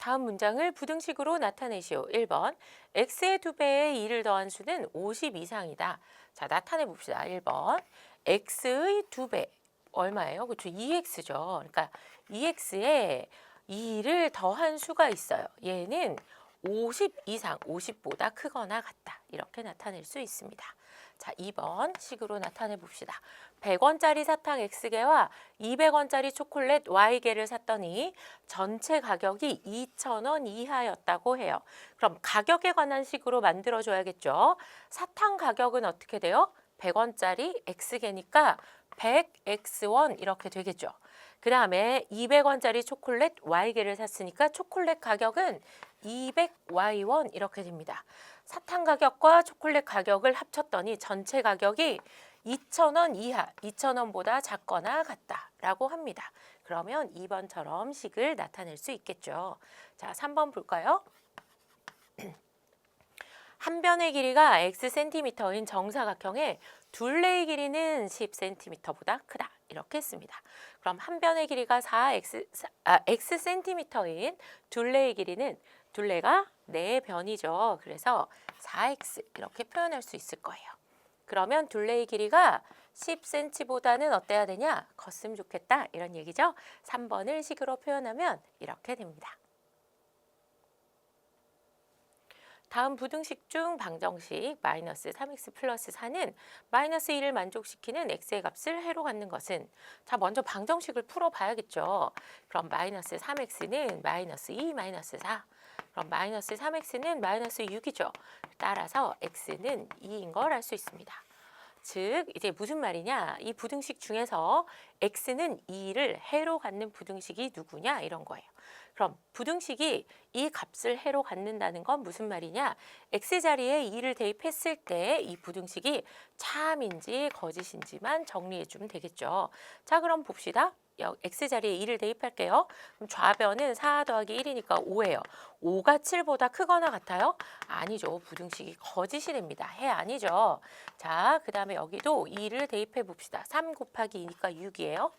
다음 문장을 부등식으로 나타내시오. 1번. x의 2배에 2를 더한 수는 50 이상이다. 자, 나타내 봅시다. 1번. x의 2배. 얼마예요? 그렇죠. 2x죠. 그러니까 2x에 2를 더한 수가 있어요. 얘는 50 이상, 50보다 크거나 같다. 이렇게 나타낼 수 있습니다. 자, 2번 식으로 나타내 봅시다. 100원짜리 사탕 X개와 200원짜리 초콜릿 Y개를 샀더니 전체 가격이 2,000원 이하였다고 해요. 그럼 가격에 관한 식으로 만들어줘야겠죠. 사탕 가격은 어떻게 돼요? 100원짜리 X개니까 100X원 이렇게 되겠죠. 그 다음에 200원짜리 초콜릿 Y개를 샀으니까 초콜릿 가격은 200Y원 이렇게 됩니다. 사탕 가격과 초콜릿 가격을 합쳤더니 전체 가격이 2,000원 이하, 2,000원보다 작거나 같다라고 합니다. 그러면 2번처럼 식을 나타낼 수 있겠죠. 자, 3번 볼까요? 한 변의 길이가 xcm인 정사각형의 둘레의 길이는 10cm보다 크다. 이렇게 했습니다. 그럼 한 변의 길이가 xcm인 둘레의 길이는 둘레가 4변이죠. 그래서 4x 이렇게 표현할 수 있을 거예요. 그러면 둘레의 길이가 10cm보다는 어때야 되냐? 컸으면 좋겠다. 이런 얘기죠. 3번을 식으로 표현하면 이렇게 됩니다. 다음 부등식 중 방정식 마이너스 3x 플러스 4는 마이너스 2를 만족시키는 x의 값을 해로 갖는 것은, 자, 먼저 방정식을 풀어봐야겠죠. 그럼 마이너스 3x는 마이너스 2 마이너스 4. 그럼 마이너스 3x는 마이너스 6이죠. 따라서 x는 2인 걸 알 수 있습니다. 즉 이제 무슨 말이냐, 이 부등식 중에서 x는 2를 해로 갖는 부등식이 누구냐 이런 거예요. 그럼 부등식이 이 값을 해로 갖는다는 건 무슨 말이냐, x자리에 2를 대입했을 때 이 부등식이 참인지 거짓인지만 정리해 주면 되겠죠. 자, 그럼 봅시다. x자리에 2를 대입할게요. 그럼 좌변은 4 더하기 1이니까 5예요. 5가 7보다 크거나 같아요? 아니죠. 부등식이 거짓이 됩니다. 해 아니죠. 자, 그 다음에 여기도 2를 대입해 봅시다. 3 곱하기 2니까 6이에요.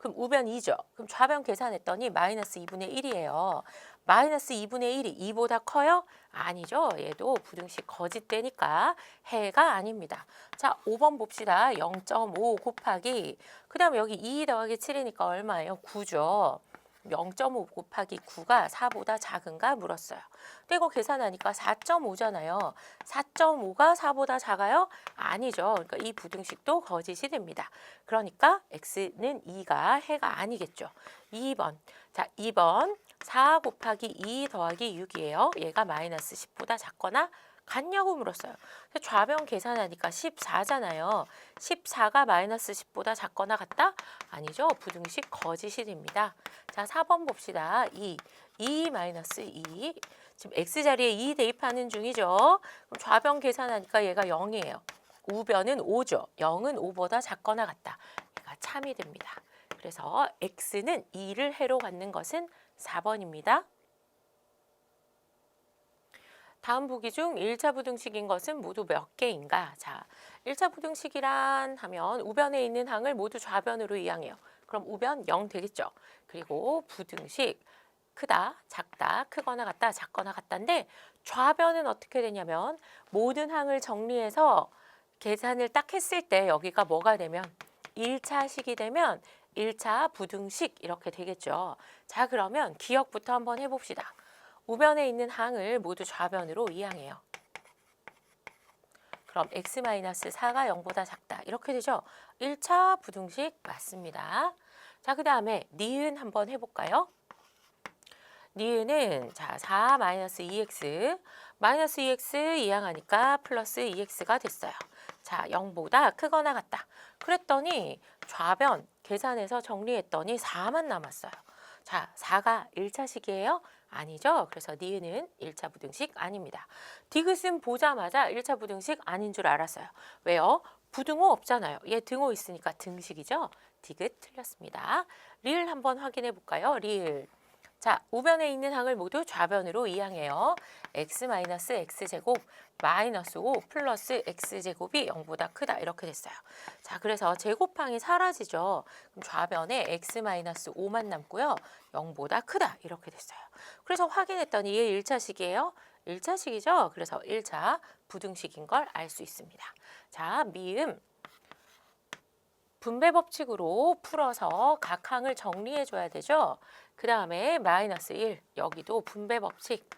그럼 우변 2죠. 그럼 좌변 계산했더니 마이너스 2분의 1이에요. 마이너스 2분의 1이 2보다 커요? 아니죠. 얘도 부등식 거짓되니까 해가 아닙니다. 자, 5번 봅시다. 0.5 곱하기, 그 다음에 여기 2 더하기 7이니까 얼마예요? 9죠. 0.5 곱하기 9가 4보다 작은가 물었어요. 근데 이거 계산하니까 4.5잖아요. 4.5가 4보다 작아요? 아니죠. 그러니까 이 부등식도 거짓이 됩니다. 그러니까 x는 2가 해가 아니겠죠. 2번. 자, 2번 4 곱하기 2 더하기 6이에요. 얘가 마이너스 10보다 작거나 같냐고 물었어요. 좌변 계산하니까 14잖아요. 14가 마이너스 10보다 작거나 같다? 아니죠. 부등식 거짓이 됩니다. 자, 4번 봅시다. 2 마이너스 2. 지금 x자리에 2 대입하는 중이죠. 그럼 좌변 계산하니까 얘가 0이에요. 우변은 5죠. 0은 5보다 작거나 같다. 얘가 참이 됩니다. 그래서 x는 2를 해로 갖는 것은 4번입니다. 다음 보기 중 1차 부등식인 것은 모두 몇 개인가? 자, 1차 부등식이란 하면 우변에 있는 항을 모두 좌변으로 이항해요. 그럼 우변 0 되겠죠. 그리고 부등식 크다, 작다, 크거나 같다, 작거나 같다인데 좌변은 어떻게 되냐면 모든 항을 정리해서 계산을 딱 했을 때 여기가 뭐가 되면 1차식이 되면 1차 부등식 이렇게 되겠죠. 자, 그러면 기억부터 한번 해봅시다. 우변에 있는 항을 모두 좌변으로 이항해요. 그럼 x-4가 0보다 작다. 이렇게 되죠. 1차 부등식 맞습니다. 자, 그 다음에 니은 한번 해볼까요? 니은은 자 4-2x 마이너스 2x 이항하니까 플러스 2x가 됐어요. 자, 0보다 크거나 같다. 그랬더니 좌변 계산해서 정리했더니 4만 남았어요. 자, 4가 1차식이에요? 아니죠. 그래서 니은은 1차 부등식 아닙니다. 디귿은 보자마자 1차 부등식 아닌 줄 알았어요. 왜요? 부등호 없잖아요. 얘 등호 있으니까 등식이죠. 디귿 틀렸습니다. 리을 한번 확인해 볼까요? 리을. 자, 우변에 있는 항을 모두 좌변으로 이항해요. x-x제곱 마이너스 5 플러스 x제곱이 0보다 크다 이렇게 됐어요. 자, 그래서 제곱항이 사라지죠. 그럼 좌변에 x-5만 남고요. 0보다 크다 이렇게 됐어요. 그래서 확인했더니 이게 1차식이에요. 1차식이죠. 그래서 1차 부등식인 걸 알 수 있습니다. 자, 미음 분배 법칙으로 풀어서 각 항을 정리해 줘야 되죠. 그 다음에 마이너스 1 여기도 분배 법칙.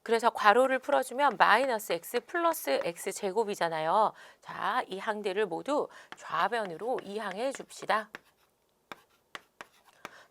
그래서 괄호를 풀어주면 마이너스 x 플러스 x 제곱이잖아요. 자, 이 항들을 모두 좌변으로 이항해 줍시다.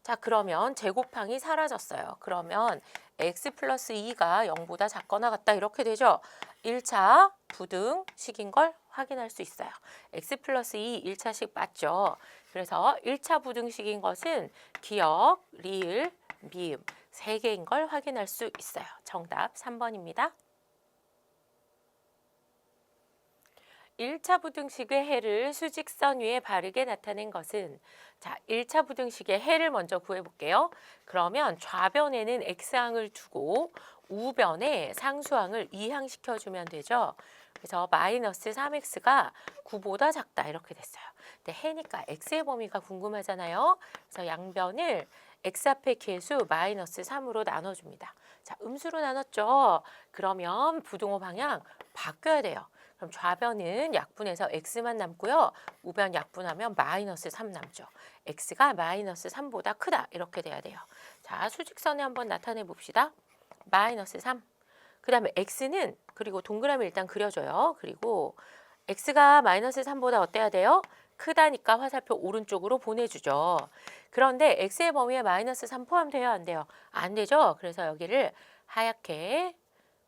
자, 그러면 제곱항이 사라졌어요. 그러면 x 플러스 2가 0보다 작거나 같다 이렇게 되죠. 1차 부등식인 걸 확인할 수 있어요. x 플러스 2 1차식 맞죠? 그래서 1차 부등식인 것은 기역, 리을, 미음 3개인 걸 확인할 수 있어요. 정답 3번입니다. 1차 부등식의 해를 수직선 위에 바르게 나타낸 것은 자, 1차 부등식의 해를 먼저 구해볼게요. 그러면 좌변에는 x항을 두고 우변에 상수항을 이항시켜주면 되죠. 그래서 마이너스 3x가 9보다 작다 이렇게 됐어요. 근데 해니까 x의 범위가 궁금하잖아요. 그래서 양변을 x 앞에 계수 마이너스 3으로 나눠줍니다. 자, 음수로 나눴죠. 그러면 부등호 방향 바뀌어야 돼요. 그럼 좌변은 약분해서 x만 남고요. 우변 약분하면 마이너스 3 남죠. x가 마이너스 3보다 크다 이렇게 돼야 돼요. 자, 수직선에 한번 나타내 봅시다. 마이너스 3. 그 다음에 x는 그리고 동그라미 일단 그려줘요. 그리고 x가 마이너스 3보다 어때야 돼요? 크다니까 화살표 오른쪽으로 보내주죠. 그런데 x의 범위에 마이너스 3 포함돼야 안 돼요? 안 되죠. 그래서 여기를 하얗게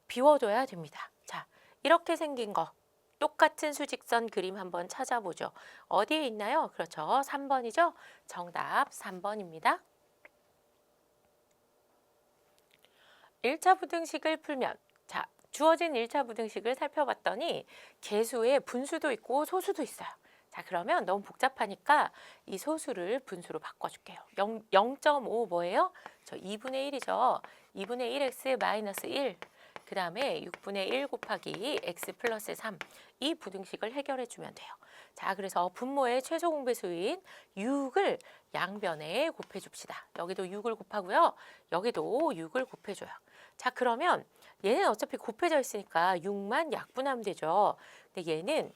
비워둬야 됩니다. 자, 이렇게 생긴 거. 똑같은 수직선 그림 한번 찾아보죠. 어디에 있나요? 그렇죠. 3번이죠. 정답 3번입니다. 1차 부등식을 풀면 자, 주어진 1차 부등식을 살펴봤더니 개수에 분수도 있고 소수도 있어요. 자, 그러면 너무 복잡하니까 이 소수를 분수로 바꿔줄게요. 0.5 뭐예요? 저 2분의 1이죠. 2분의 1x 마이너스 1. 그 다음에 6분의 1 곱하기 x 플러스 3. 이 부등식을 해결해 주면 돼요. 자, 그래서 분모의 최소 공배수인 6을 양변에 곱해 줍시다. 여기도 6을 곱하고요. 여기도 6을 곱해줘요. 자, 그러면 얘는 어차피 곱해져 있으니까 6만 약분하면 되죠. 근데 얘는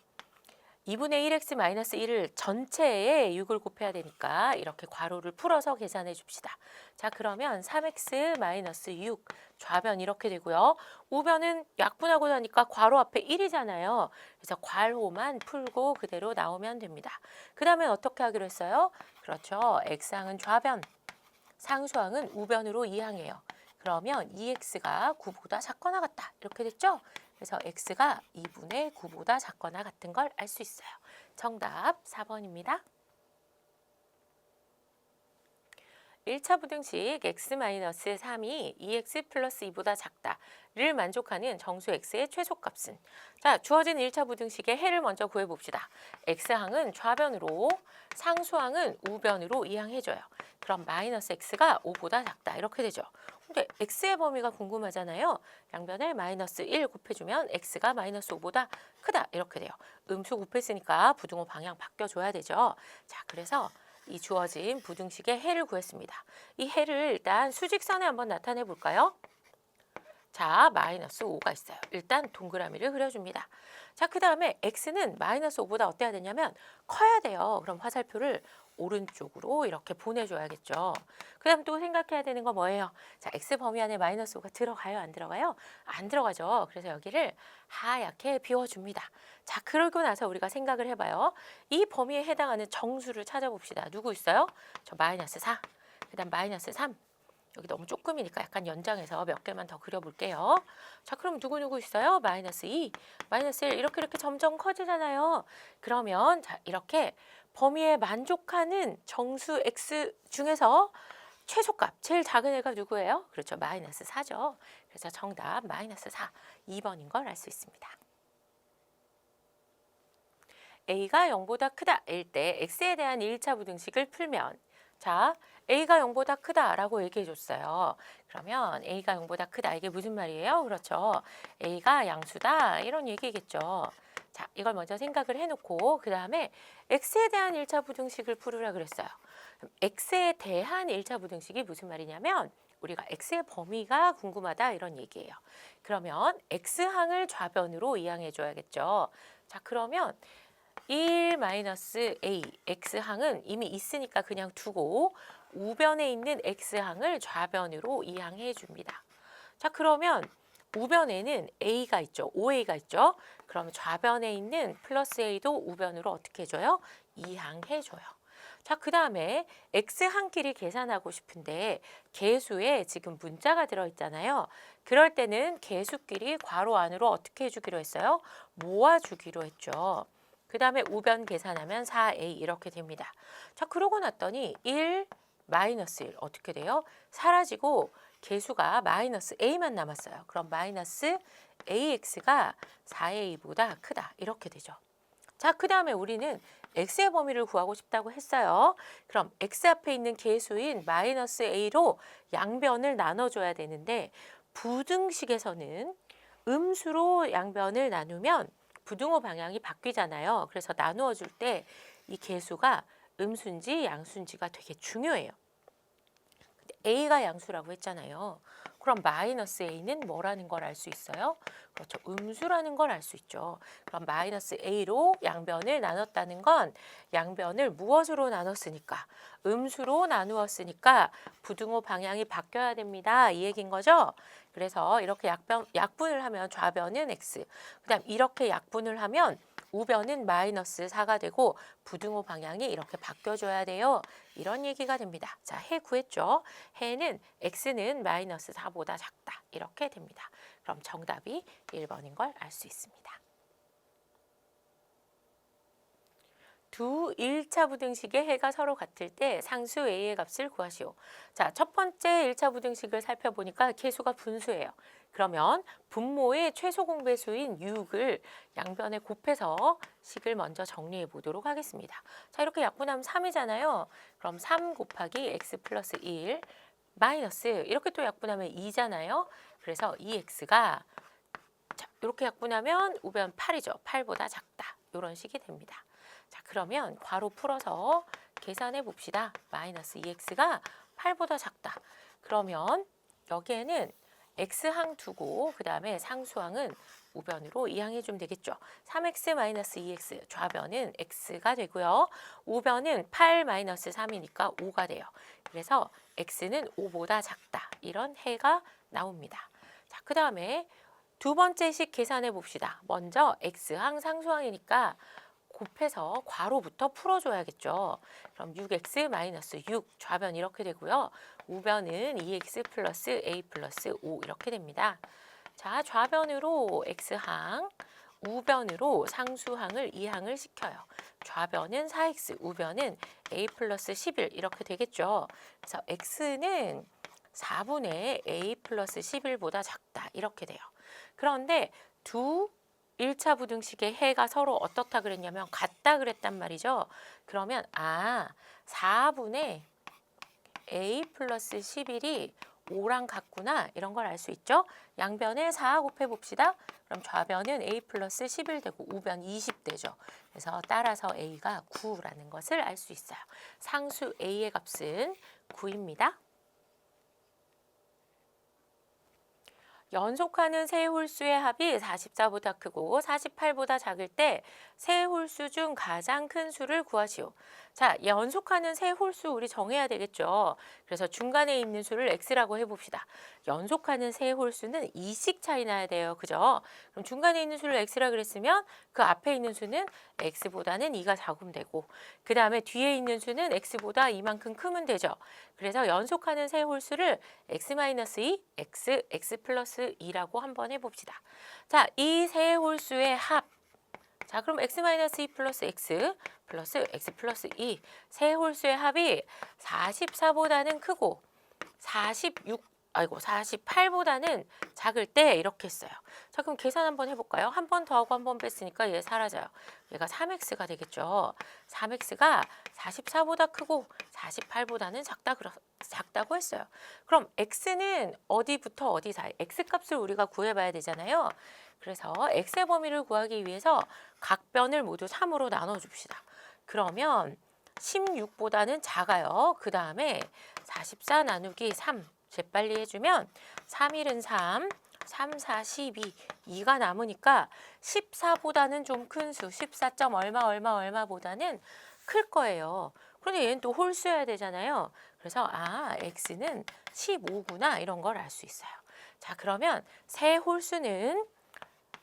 2분의 1x-1을 전체에 6을 곱해야 되니까 이렇게 괄호를 풀어서 계산해 줍시다. 자, 그러면 3x-6 좌변 이렇게 되고요. 우변은 약분하고 나니까 괄호 앞에 1이잖아요. 그래서 괄호만 풀고 그대로 나오면 됩니다. 그 다음에 어떻게 하기로 했어요? 그렇죠. x항은 좌변, 상수항은 우변으로 이항해요. 그러면 2x가 9보다 작거나 같다. 이렇게 됐죠? 그래서 x가 2분의 9보다 작거나 같은 걸 알 수 있어요. 정답 4번입니다. 1차 부등식 x-3이 2x 플러스 2보다 작다를 만족하는 정수 x의 최소값은 자, 주어진 1차 부등식의 해를 먼저 구해봅시다. x항은 좌변으로 상수항은 우변으로 이항해줘요. 그럼 마이너스 x가 5보다 작다 이렇게 되죠. 근데 x의 범위가 궁금하잖아요. 양변을 마이너스 1 곱해주면 x가 마이너스 5보다 크다 이렇게 돼요. 음수 곱했으니까 부등호 방향 바뀌어줘야 되죠. 자, 그래서 이 주어진 부등식의 해를 구했습니다. 이 해를 일단 수직선에 한번 나타내 볼까요? 자, 마이너스 5가 있어요. 일단 동그라미를 그려줍니다. 자, 그 다음에 x는 마이너스 5보다 어때야 되냐면 커야 돼요. 그럼 화살표를 오른쪽으로 이렇게 보내줘야겠죠. 그 다음 또 생각해야 되는 거 뭐예요? 자, x 범위 안에 마이너스 5가 들어가요? 안 들어가요? 안 들어가죠. 그래서 여기를 하얗게 비워줍니다. 자, 그러고 나서 우리가 생각을 해봐요. 이 범위에 해당하는 정수를 찾아봅시다. 누구 있어요? 저 마이너스 4, 그 다음 마이너스 3. 여기 너무 조금이니까 약간 연장해서 몇 개만 더 그려볼게요. 자, 그럼 누구 있어요? 마이너스 2, 마이너스 1 이렇게 점점 커지잖아요. 그러면 자, 이렇게 범위에 만족하는 정수 x 중에서 최소값, 제일 작은 애가 누구예요? 그렇죠. 마이너스 4죠. 그래서 정답 마이너스 4, 2번인 걸 알 수 있습니다. a가 0보다 크다 일 때 x에 대한 1차 부등식을 풀면 자, A가 0보다 크다라고 얘기해 줬어요. 그러면 A가 0보다 크다. 이게 무슨 말이에요? 그렇죠. A가 양수다. 이런 얘기겠죠. 자, 이걸 먼저 생각을 해놓고 그 다음에 X에 대한 1차 부등식을 풀으라 그랬어요. 그럼 X에 대한 1차 부등식이 무슨 말이냐면 우리가 X의 범위가 궁금하다 이런 얘기예요. 그러면 X항을 좌변으로 이항해 줘야겠죠. 자, 그러면 1-A X항은 이미 있으니까 그냥 두고 우변에 있는 X항을 좌변으로 이항해 줍니다. 자, 그러면 우변에는 A가 있죠. OA가 있죠. 그러면 좌변에 있는 플러스 A도 우변으로 어떻게 해줘요? 이항해 줘요. 자, 그 다음에 X항끼리 계산하고 싶은데 계수에 지금 문자가 들어있잖아요. 그럴 때는 계수끼리 괄호 안으로 어떻게 해주기로 했어요? 모아주기로 했죠. 그 다음에 우변 계산하면 4A 이렇게 됩니다. 자, 그러고 났더니 1, 마이너스 1 어떻게 돼요? 사라지고 계수가 마이너스 A만 남았어요. 그럼 마이너스 AX가 4A보다 크다 이렇게 되죠. 자, 그 다음에 우리는 X의 범위를 구하고 싶다고 했어요. 그럼 X 앞에 있는 계수인 마이너스 A로 양변을 나눠줘야 되는데 부등식에서는 음수로 양변을 나누면 부등호 방향이 바뀌잖아요. 그래서 나누어 줄 때 이 계수가 음수인지 양수인지가 되게 중요해요. 근데 A가 양수라고 했잖아요. 그럼 마이너스 A는 뭐라는 걸 알 수 있어요? 그렇죠. 음수라는 걸 알 수 있죠. 그럼 마이너스 A로 양변을 나눴다는 건 양변을 무엇으로 나눴으니까? 음수로 나누었으니까 부등호 방향이 바뀌어야 됩니다. 이 얘기인 거죠? 그래서 이렇게 약분을 하면 좌변은 X, 그 다음 이렇게 약분을 하면 우변은 마이너스 4가 되고 부등호 방향이 이렇게 바뀌어줘야 돼요. 이런 얘기가 됩니다. 자, 해 구했죠. 해는 X는 마이너스 4보다 작다. 이렇게 됩니다. 그럼 정답이 1번인 걸 알 수 있습니다. 두 1차 부등식의 해가 서로 같을 때 상수 A의 값을 구하시오. 자, 첫 번째 1차 부등식을 살펴보니까 계수가 분수예요. 그러면 분모의 최소 공배수인 6을 양변에 곱해서 식을 먼저 정리해 보도록 하겠습니다. 자, 이렇게 약분하면 3이잖아요. 그럼 3 곱하기 x 플러스 1 마이너스 이렇게 또 약분하면 2잖아요. 그래서 2x가 자, 이렇게 약분하면 우변 8이죠. 8보다 작다. 이런 식이 됩니다. 자, 그러면 괄호 풀어서 계산해 봅시다. 마이너스 2x가 8보다 작다. 그러면 여기에는 x항 두고 그 다음에 상수항은 우변으로 이항해 주면 되겠죠. 3x 마이너스 2x 좌변은 x가 되고요. 우변은 8 마이너스 3이니까 5가 돼요. 그래서 x는 5보다 작다. 이런 해가 나옵니다. 자, 그 다음에 두 번째 식 계산해 봅시다. 먼저 x항 상수항이니까 곱해서 괄호부터 풀어줘야겠죠. 그럼 6x 마이너스 6 좌변 이렇게 되고요. 우변은 2x 플러스 a 플러스 5 이렇게 됩니다. 자, 좌변으로 x항, 우변으로 상수항을 이항을 시켜요. 좌변은 4x, 우변은 a 플러스 11 이렇게 되겠죠. 그래서 x는 4분의 a 플러스 11보다 작다 이렇게 돼요. 그런데 두 1차 부등식의 해가 서로 어떻다 그랬냐면 같다 그랬단 말이죠. 그러면 4분의 a 플러스 11이 5랑 같구나 이런 걸 알 수 있죠. 양변을 4 곱해 봅시다. 그럼 좌변은 a 플러스 11 되고 우변 20 되죠. 그래서 따라서 a가 9라는 것을 알 수 있어요. 상수 a의 값은 9입니다. 연속하는 세 홀수의 합이 44보다 크고 48보다 작을 때 세 홀수 중 가장 큰 수를 구하시오. 자, 연속하는 세 홀수 우리 정해야 되겠죠. 그래서 중간에 있는 수를 x라고 해봅시다. 연속하는 세 홀수는 2씩 차이 나야 돼요. 그죠? 그럼 중간에 있는 수를 x라 그랬으면 그 앞에 있는 수는 x보다는 2가 작으면 되고 그 다음에 뒤에 있는 수는 x보다 이만큼 크면 되죠. 그래서 연속하는 세 홀수를 x-2, x 플러스 2라고 한번 해봅시다. 자, 이 세 홀수의 합. 자, 그럼 x-2 플러스 x 플러스 2. 세 홀수의 합이 44보다는 크고 46 아이고 48보다는 작을 때 이렇게 했어요. 자, 그럼 계산 한번 해볼까요? 한 번 더하고 한 번 뺐으니까 얘 사라져요. 얘가 3x가 되겠죠. 3x가 44보다 크고 48보다는 작다고 했어요. 그럼 x는 어디부터 어디 사이? x 값을 우리가 구해봐야 되잖아요. 그래서 x의 범위를 구하기 위해서 각 변을 모두 3으로 나눠줍시다. 그러면 16보다는 작아요. 그 다음에 44 나누기 3 재빨리 해주면 3일은 3, 3, 4, 12, 2가 남으니까 14보다는 좀 큰 수, 14점 얼마보다는 클 거예요. 그런데 얘는 또 홀수여야 되잖아요. 그래서 x는 15구나 이런 걸 알 수 있어요. 자, 그러면 세 홀수는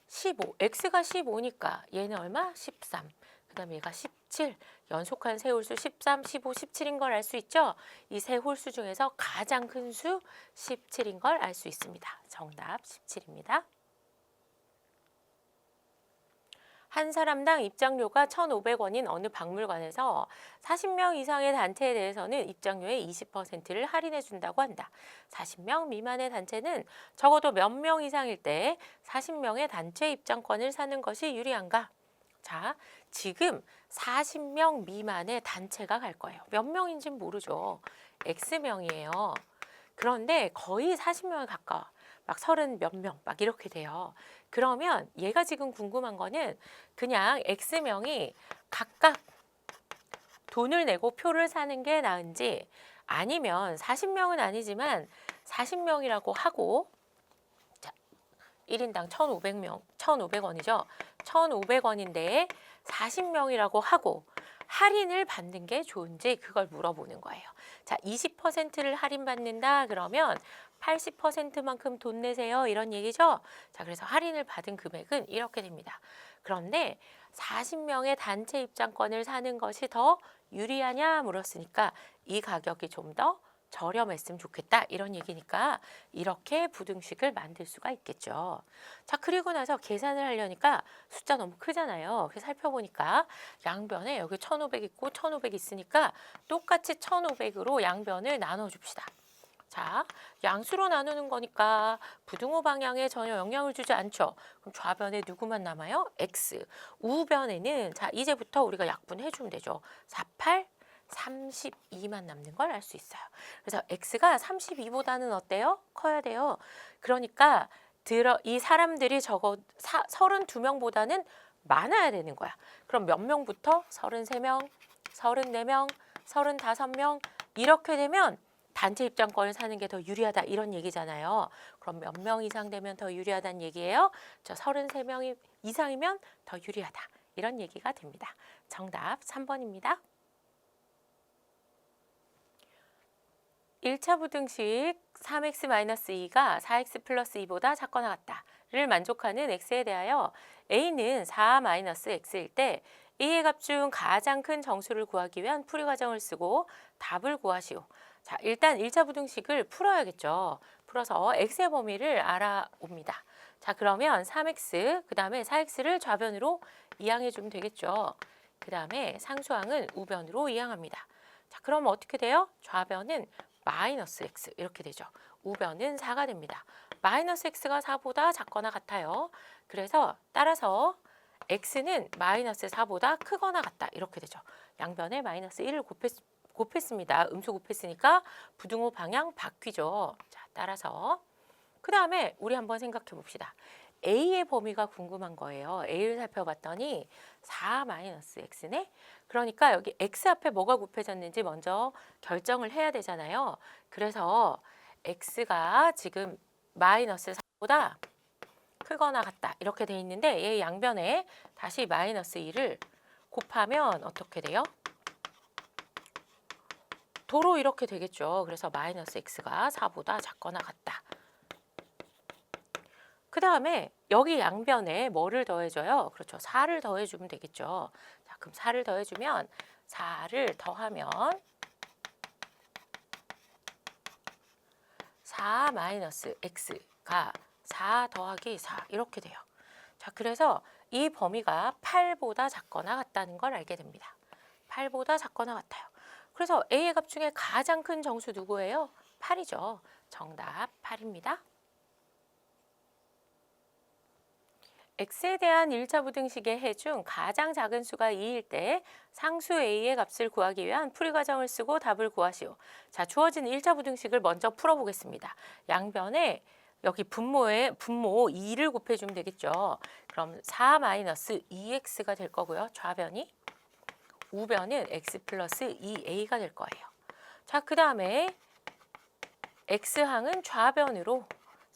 15, x가 15니까 얘는 얼마? 13. 그 다음에 얘가 17, 연속한 세 홀수 13, 15, 17인 걸 알 수 있죠? 이 세 홀수 중에서 가장 큰 수 17인 걸 알 수 있습니다. 정답 17입니다. 한 사람당 입장료가 1,500원인 어느 박물관에서 40명 이상의 단체에 대해서는 입장료의 20%를 할인해 준다고 한다. 40명 미만의 단체는 적어도 몇 명 이상일 때 40명의 단체 입장권을 사는 것이 유리한가? 자, 지금 40명 미만의 단체가 갈 거예요. 몇 명인지는 모르죠. X명이에요. 그런데 거의 40명에 가까워. 막 30 몇 명 막 이렇게 돼요. 그러면 얘가 지금 궁금한 거는 그냥 X명이 각각 돈을 내고 표를 사는 게 나은지 아니면 40명은 아니지만 40명이라고 하고 1인당 1,500명, 1,500원이죠. 1,500원인데 40명이라고 하고 할인을 받는 게 좋은지 그걸 물어보는 거예요. 자, 20%를 할인받는다 그러면 80%만큼 돈 내세요 이런 얘기죠. 자, 그래서 할인을 받은 금액은 이렇게 됩니다. 그런데 40명의 단체 입장권을 사는 것이 더 유리하냐 물었으니까 이 가격이 좀 더 저렴했으면 좋겠다 이런 얘기니까 이렇게 부등식을 만들 수가 있겠죠. 자, 그리고 나서 계산을 하려니까 숫자 너무 크잖아요. 그래서 살펴보니까 양변에 여기 1,500 있고 1,500 있으니까 똑같이 1,500으로 양변을 나눠줍시다. 자, 양수로 나누는 거니까 부등호 방향에 전혀 영향을 주지 않죠. 그럼 좌변에 누구만 남아요? x. 우변에는 자, 이제부터 우리가 약분해 주면 되죠. 48, 32만 남는 걸 알 수 있어요. 그래서 x가 32보다는 어때요? 커야 돼요. 그러니까 이 사람들이 적어 32명보다는 많아야 되는 거야. 그럼 몇 명부터? 33명, 34명, 35명 이렇게 되면 단체 입장권을 사는 게 더 유리하다 이런 얘기잖아요. 그럼 몇 명 이상 되면 더 유리하다는 얘기예요. 저 33명 이상이면 더 유리하다 이런 얘기가 됩니다. 정답 3번입니다. 1차 부등식 3x-2가 4x 플러스 2보다 작거나 같다를 만족하는 x에 대하여 a는 4-x일 때 a의 값 중 가장 큰 정수를 구하기 위한 풀이 과정을 쓰고 답을 구하시오. 자, 일단 1차 부등식을 풀어야겠죠. 풀어서 x의 범위를 알아옵니다. 자, 그러면 3x 그 다음에 4x를 좌변으로 이항해 주면 되겠죠. 그 다음에 상수항은 우변으로 이항합니다. 자, 그럼 어떻게 돼요? 좌변은 마이너스 x 이렇게 되죠. 우변은 4가 됩니다. 마이너스 x가 4보다 작거나 같아요. 그래서 따라서 x는 마이너스 4보다 크거나 같다 이렇게 되죠. 양변에 마이너스 1을 곱했습니다. 음수 곱했으니까 부등호 방향 바뀌죠. 자, 따라서 그 다음에 우리 한번 생각해 봅시다. a의 범위가 궁금한 거예요. a를 살펴봤더니 4-x네. 그러니까 여기 x 앞에 뭐가 곱해졌는지 먼저 결정을 해야 되잖아요. 그래서 x가 지금 마이너스 4보다 크거나 같다 이렇게 돼 있는데 얘 양변에 다시 마이너스 2를 곱하면 어떻게 돼요? 도로 이렇게 되겠죠. 그래서 마이너스 x가 4보다 작거나 같다. 그 다음에 여기 양변에 뭐를 더해줘요? 그렇죠. 4를 더해주면 되겠죠. 자, 그럼 4를 더해주면 4를 더하면 4 마이너스 x가 4 더하기 4 이렇게 돼요. 자, 그래서 이 범위가 8보다 작거나 같다는 걸 알게 됩니다. 8보다 작거나 같아요. 그래서 a의 값 중에 가장 큰 정수 누구예요? 8이죠. 정답 8입니다. x에 대한 1차 부등식의 해 중 가장 작은 수가 2일 때 상수 a의 값을 구하기 위한 풀이 과정을 쓰고 답을 구하시오. 자, 주어진 1차 부등식을 먼저 풀어보겠습니다. 양변에 여기 분모 2를 곱해주면 되겠죠. 그럼 4-2x가 될 거고요. 좌변이. 우변은 x 플러스 2a가 될 거예요. 자, 그 다음에 x항은 좌변으로,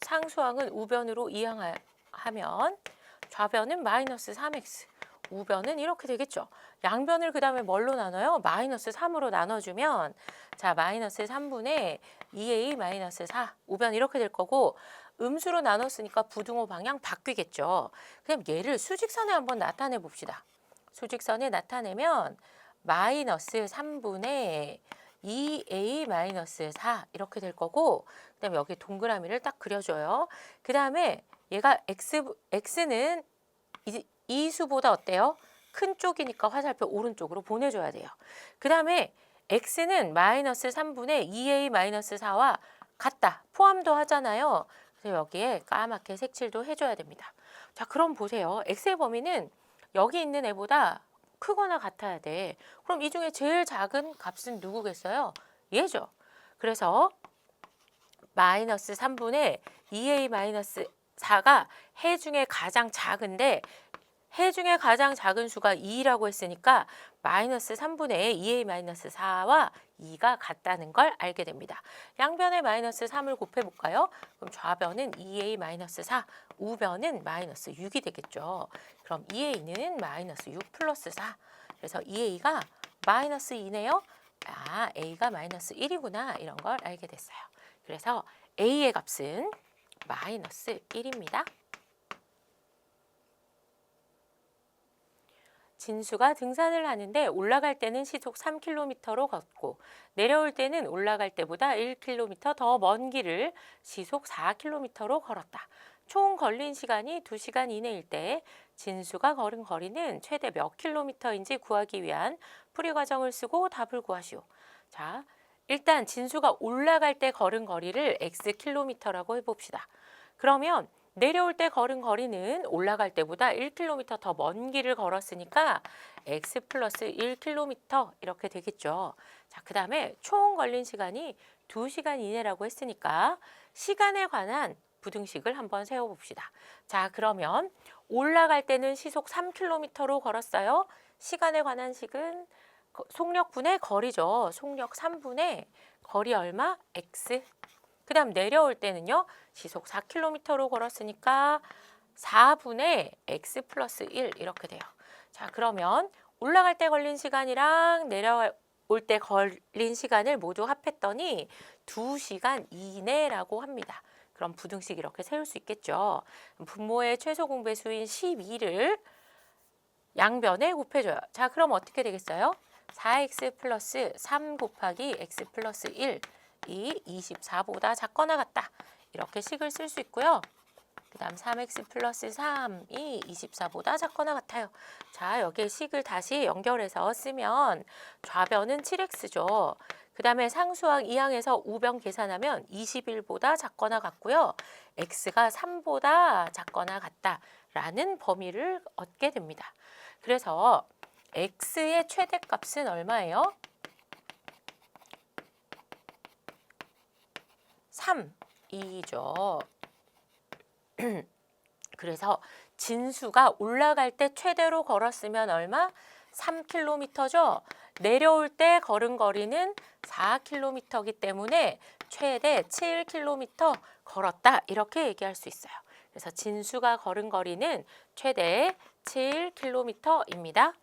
상수항은 우변으로 이항하면 좌변은 마이너스 3x, 우변은 이렇게 되겠죠. 양변을 그 다음에 뭘로 나눠요? 마이너스 3으로 나눠주면 자, 마이너스 3분의 2a 마이너스 4, 우변 이렇게 될 거고 음수로 나눴으니까 부등호 방향 바뀌겠죠. 그럼 얘를 수직선에 한번 나타내 봅시다. 수직선에 나타내면 마이너스 3분의 2a 마이너스 4 이렇게 될 거고 그다음에 여기 동그라미를 딱 그려줘요. 그 다음에 얘가 x는 이 수보다 어때요? 큰 쪽이니까 화살표 오른쪽으로 보내줘야 돼요. 그 다음에 x는 마이너스 3분의 2a 마이너스 4와 같다. 포함도 하잖아요. 그래서 여기에 까맣게 색칠도 해줘야 됩니다. 자, 그럼 보세요. x의 범위는 여기 있는 애보다 크거나 같아야 돼. 그럼 이 중에 제일 작은 값은 누구겠어요? 얘죠. 그래서 마이너스 3분의 2a 마이너스 4가 해 중에 가장 작은데 해 중에 가장 작은 수가 2라고 했으니까 마이너스 3분의 2a 마이너스 4와 2가 같다는 걸 알게 됩니다. 양변에 마이너스 3을 곱해볼까요? 그럼 좌변은 2a 마이너스 4, 우변은 마이너스 6이 되겠죠. 그럼 2a는 마이너스 6 플러스 4. 그래서 2a가 마이너스 2네요. 아, a가 마이너스 1이구나. 이런 걸 알게 됐어요. 그래서 a의 값은 마이너스 1입니다. 진수가 등산을 하는데 올라갈 때는 시속 3km로 걷고 내려올 때는 올라갈 때보다 1km 더 먼 길을 시속 4km로 걸었다. 총 걸린 시간이 2시간 이내일 때 진수가 걸은 거리는 최대 몇 킬로미터인지 구하기 위한 풀이 과정을 쓰고 답을 구하시오. 자, 일단 진수가 올라갈 때 걸은 거리를 x킬로미터라고 해봅시다. 그러면 내려올 때 걸은 거리는 올라갈 때보다 1km 더 먼 길을 걸었으니까 x 플러스 1km 이렇게 되겠죠. 자, 그 다음에 총 걸린 시간이 2시간 이내라고 했으니까 시간에 관한 부등식을 한번 세워봅시다. 자, 그러면 올라갈 때는 시속 3km로 걸었어요. 시간에 관한 식은 속력분의 거리죠. 속력 3분의 거리 얼마? x. 그 다음 내려올 때는요. 시속 4km로 걸었으니까 4분의 x 플러스 1 이렇게 돼요. 자, 그러면 올라갈 때 걸린 시간이랑 내려올 때 걸린 시간을 모두 합했더니 2시간 이내라고 합니다. 그럼 부등식 이렇게 세울 수 있겠죠. 분모의 최소 공배수인 12를 양변에 곱해줘요. 자, 그럼 어떻게 되겠어요? 4x 플러스 3 곱하기 x 플러스 1 이 24보다 작거나 같다. 이렇게 식을 쓸 수 있고요. 그 다음 3x 플러스 3이 24보다 작거나 같아요. 자, 여기에 식을 다시 연결해서 쓰면 좌변은 7x죠. 그 다음에 상수항 2항에서 우변 계산하면 21보다 작거나 같고요. x가 3보다 작거나 같다라는 범위를 얻게 됩니다. 그래서 x의 최대값은 얼마예요? 3이죠. 그래서 진수가 올라갈 때 최대로 걸었으면 얼마? 3km죠. 내려올 때 걸은 거리는 4km이기 때문에 최대 7km 걸었다. 이렇게 얘기할 수 있어요. 그래서 진수가 걸은 거리는 최대 7km입니다.